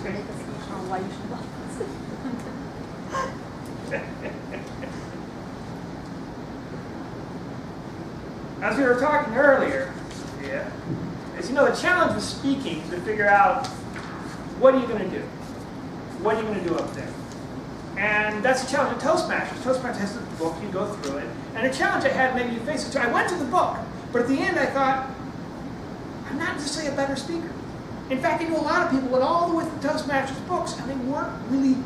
to make a speech on why you should love As we were talking earlier, as you know, the challenge with speaking is to figure out what are you going to do? What are you going to do up there? And that's the challenge of Toastmasters. Toastmasters has the book, you go through it. And the challenge I had, maybe you face it too, I went to the book, but at the end I thought, I'm not necessarily a better speaker. In fact, I know a lot of people went all the way through Toastmasters books and they weren't really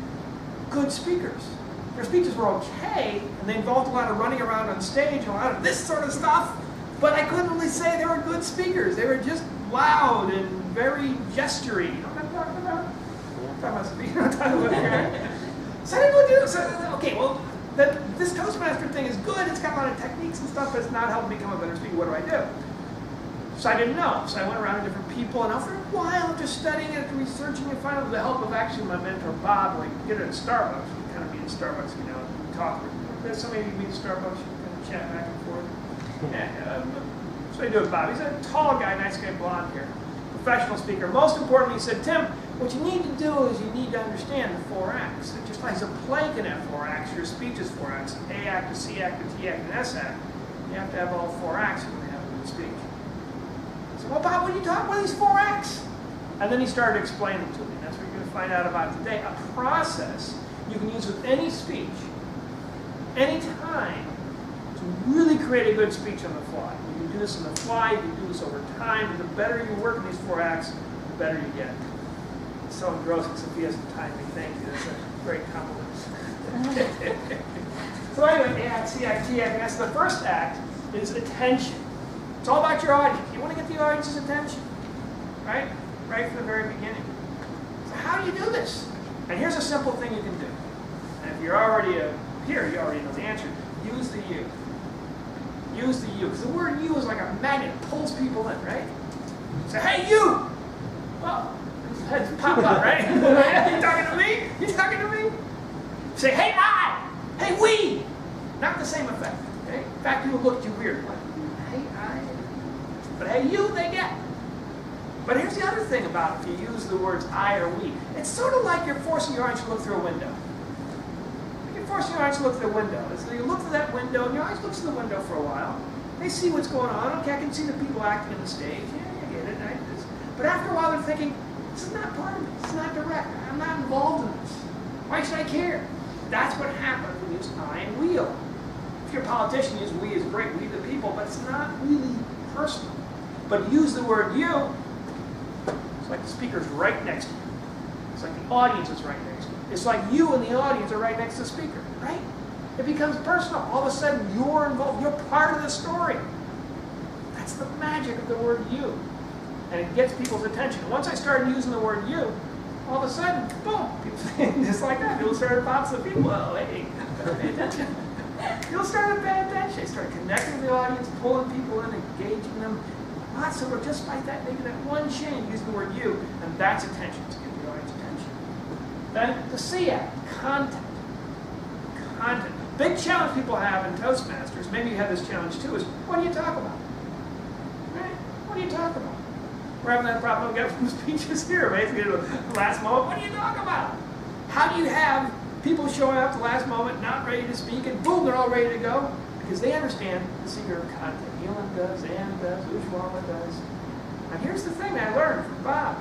good speakers. Their speeches were okay, and they involved a lot of running around on stage and a lot of this sort of stuff, but I couldn't really say they were good speakers. They were just loud and very gestury. You know what I'm talking about? I'm talking about speaking. I'm talking about here. So I didn't know what to do. So, okay, well, this Toastmaster thing is good. It's got a lot of techniques and stuff, but it's not helping me become a better speaker. What do I do? So I didn't know. So I went around to different people, and after a while, just studying it, researching it, finally with the help of actually my mentor, Bob, like get it at Starbucks. We kind of meet at Starbucks, you know, and talk. There's somebody you meet at Starbucks, you can chat back and forth. So I do with Bob. He's a tall guy, nice guy, blonde hair, professional speaker. Most importantly, he said, Tim, what you need to do is you need to understand the 4 acts. It just like a play can have 4 acts. Your speech is 4 acts. An A act, a C act, a T act, an S act. You have to have all 4 acts when you have a good speech. So, well, Bob, what are you talking about, these 4 acts? And then he started explaining to me. That's what you're going to find out about today. A process you can use with any speech, any time, to really create a good speech on the fly. You can do this on the fly, you can do this over time. The better you work in these 4 acts, the better you get. It's so engrossing, Sophia has some time to thank you. That's a great compliment. So anyway, A act, C act, T act, and that's the first act is attention. It's all about your audience. You want to get the audience's attention, right? Right from the very beginning. So how do you do this? And here's a simple thing you can do. And if you're already here, you already know the answer. Use the you. Use the you. Because the word you is like a magnet. It pulls people in, right? Say, hey, you! Well, heads pop up, right? You talking to me? You talking to me? Say, hey, I! Hey, we! Not the same effect. Okay? In fact, people look at you weird. Like, hey, I. But hey, you, they get. But here's the other thing about if you use the words I or we. It's sort of like you're forcing your eyes to look through a window. You're forcing your eyes to look through the window. So you look through that window, and your eyes looks through the window for a while. They see what's going on. Okay, I can see the people acting on the stage. Yeah, I get it. But after a while, they're thinking, this is not part of it. It's not direct. I'm not involved in this. Why should I care? That's what happens when you use I and we. If you're a politician, use we is great. We the people, but it's not really personal. But use the word you. It's like the speaker's right next to you. It's like the audience is right next to you. It's like you and the audience are right next to the speaker, right? It becomes personal. All of a sudden, you're involved. You're part of the story. That's the magic of the word you. And it gets people's attention. Once I started using the word you, all of a sudden, boom, people, just like that, people started popping up. People, well, hey, pay attention. People started paying attention. They started connecting with the audience, pulling people in, engaging them. Lots of it, just like that, maybe that one change, using the word you, and that's attention, to get the audience attention. Then the C act, content. Content. Big challenge people have in Toastmasters, maybe you have this challenge too, is what do you talk about? Right? What do you talk about? We're having that problem again from the speeches here, basically, the last moment. What do you talk about? How do you have people showing up at the last moment, not ready to speak, and boom, they're all ready to go? Because they understand the secret of content. Helen does, Ann does, Ujwala does. And here's the thing that I learned from Bob.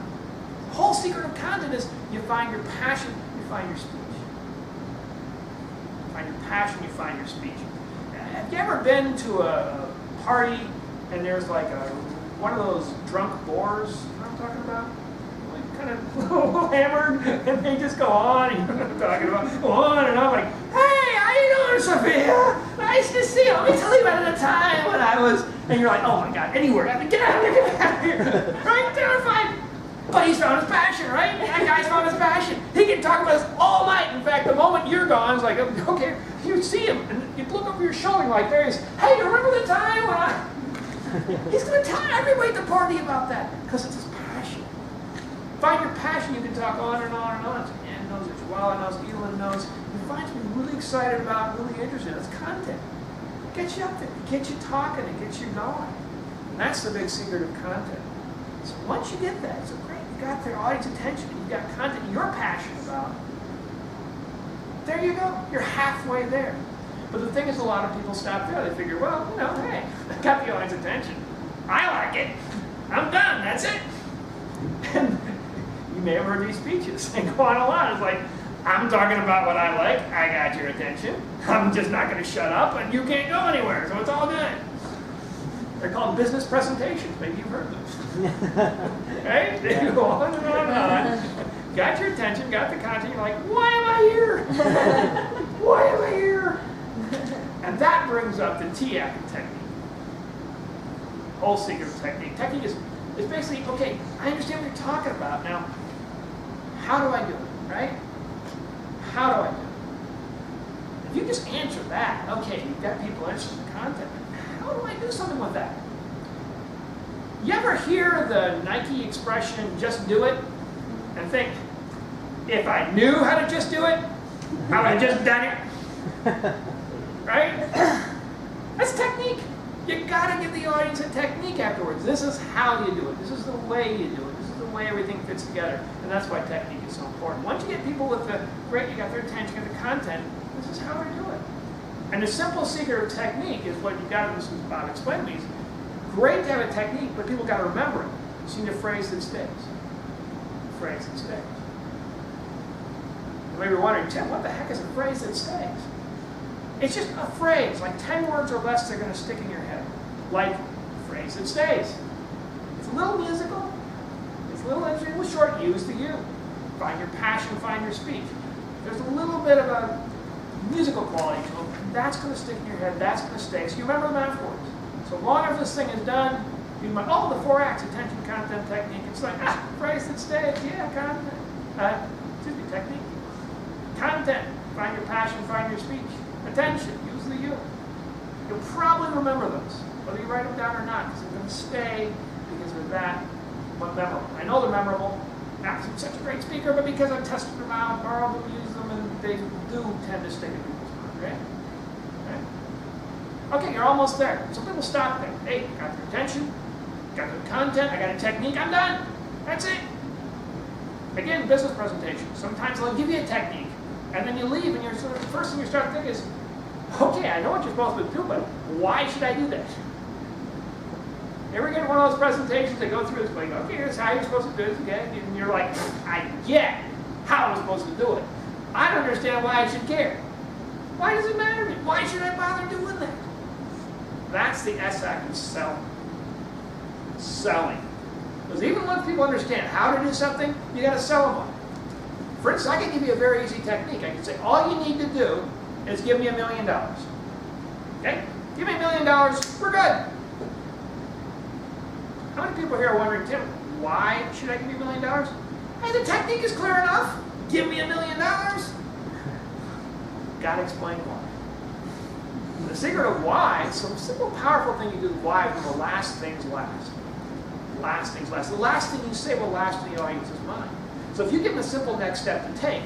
The whole secret of content is you find your passion, you find your speech. You find your passion, you find your speech. Have you ever been to a party and there's like one of those drunk bores, you know what I'm talking about? Like kind of hammered, and they just go on, and you know what I'm talking about, go on and on, like, hey, how you doing, Sophia? Nice to see you. Let me tell you about a time when I was, and you're like, oh my God, anywhere, get out of here, get out of here, right? Terrified. But he's found his passion, right? That guy's found his passion. He can talk about this all night. In fact, the moment you're gone, it's like, okay, you see him, and you look over your shoulder like there he is. Hey, you remember the time when I... He's going to tell everybody at the party about that, because it's his passion. Find your passion, you can talk on and on and on. Ann knows, Ujwala knows, Elin knows. You find something really excited about, really interested. It's content. It gets you up there. It gets you talking. It gets you going. And that's the big secret of content. So once you get that, so great, you got their audience attention, you've got content you're passionate about. There you go. You're halfway there. But the thing is, a lot of people stop there. They figure, well, you know, hey, I got the audience attention. I like it. I'm done. That's it. And you may have heard these speeches. They go on a lot. It's like, I'm talking about what I like. I got your attention. I'm just not going to shut up, and you can't go anywhere. So it's all good. They're called business presentations. Maybe you've heard them. Right? They go on and on and on. Got your attention, got the content. You're like, why am I here? Why am I here? And that brings up the TIAC technique. Whole secret of technique. Technique is basically, okay, I understand what you're talking about. Now, how do I do it, right? How do I do it? If you just answer that, okay, you've got people interested in the content. How do I do something with that? You ever hear the Nike expression, just do it? And think, if I knew how to just do it, I would have just done it. Right? That's technique. You gotta give the audience a technique afterwards. This is how you do it. This is the way you do it. This is the way everything fits together. And that's why technique is so important. Once you get people with the, great, you got their attention, you got the content, this is how we do it. And the simple secret of technique is what you gotta listen to Bob explain to me. Great to have a technique, but people gotta remember it. You see the phrase that stays. Phrase that stays. You may be wondering, Tim, what the heck is a phrase that stays? It's just a phrase, like 10 words or less, they're going to stick in your head. Like phrase that stays. It's a little musical. It's a little interesting, a little short. Use the you. Find your passion, find your speech. There's a little bit of a musical quality to them. That's going to stick in your head. That's going to stay. So you remember them afterwards. So long as this thing is done, you might, oh, the 4 acts, attention, content, technique. It's like, phrase that stays. Yeah, content. Excuse me, technique. Content. Find your passion, find your speech. Attention, use the you. You'll probably remember those, whether you write them down or not, because they're going to stay because they're that memorable. I know they're memorable, not because I'm such a great speaker, but because I've tested them out, borrowed them, used them, and they do tend to stick in people's minds, right? Right? Okay, you're almost there. Some people stop there. Hey, got their attention, got the content, I got a technique, I'm done. That's it. Again, business presentation. Sometimes they'll give you a technique. And then you leave, and you're sort of, the first thing you start thinking is, okay, I know what you're supposed to do, but why should I do that? You ever get one of those presentations, they go through this, like, okay, here's how you're supposed to do this, okay? And you're like, I get how I'm supposed to do it. I don't understand why I should care. Why does it matter to me? Why should I bother doing that? That's the S act of selling. Selling. Because even once people understand how to do something, you got to sell them on it. For instance, I can give you a very easy technique. I can say, all you need to do is give me $1 million. Okay? Give me $1 million, we're good. How many people here are wondering, Tim, why should I give you $1 million? Hey, the technique is clear enough. Give me $1 million. Gotta explain why. The secret of why, some simple, powerful thing you do with why when the last things last. Last things last. The last thing you say will last in the audience's mind. So if you give them a simple next step to take,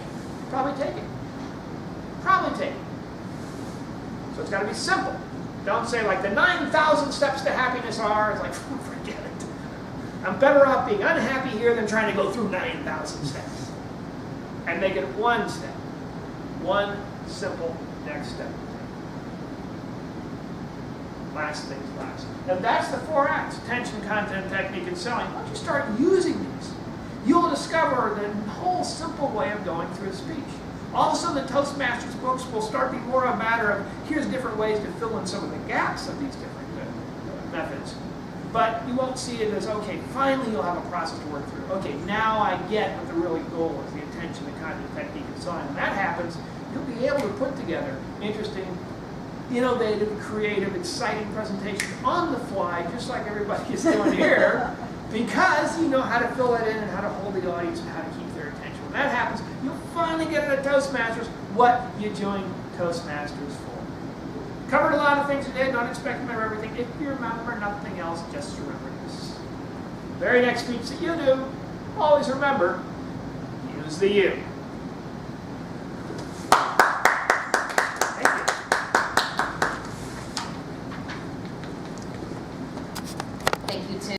probably take it. Probably take it. So it's got to be simple. Don't say like the 9,000 steps to happiness are. It's like, forget it. I'm better off being unhappy here than trying to go through 9,000 steps. And make it one step. One simple next step. Last things last. And that's the 4 acts. Attention, content, technique, and selling. Once you start using these, you'll discover the whole simple way of going through a speech. All of a sudden, the Toastmasters books will start being more a matter of, here's different ways to fill in some of the gaps of these different methods. But you won't see it as, okay, finally you'll have a process to work through. Okay, now I get what the really goal is, the attention, the content, technique, and selling. When that happens, you'll be able to put together interesting, innovative, creative, exciting presentations on the fly, just like everybody is doing here, because you know how to fill it in and how to hold the audience and how to keep their attention. When that happens, you'll finally get at Toastmasters what you joined Toastmasters for. Covered a lot of things today, don't expect to remember everything. If you remember nothing else, just remember this. The very next speech that you do, always remember, use the you.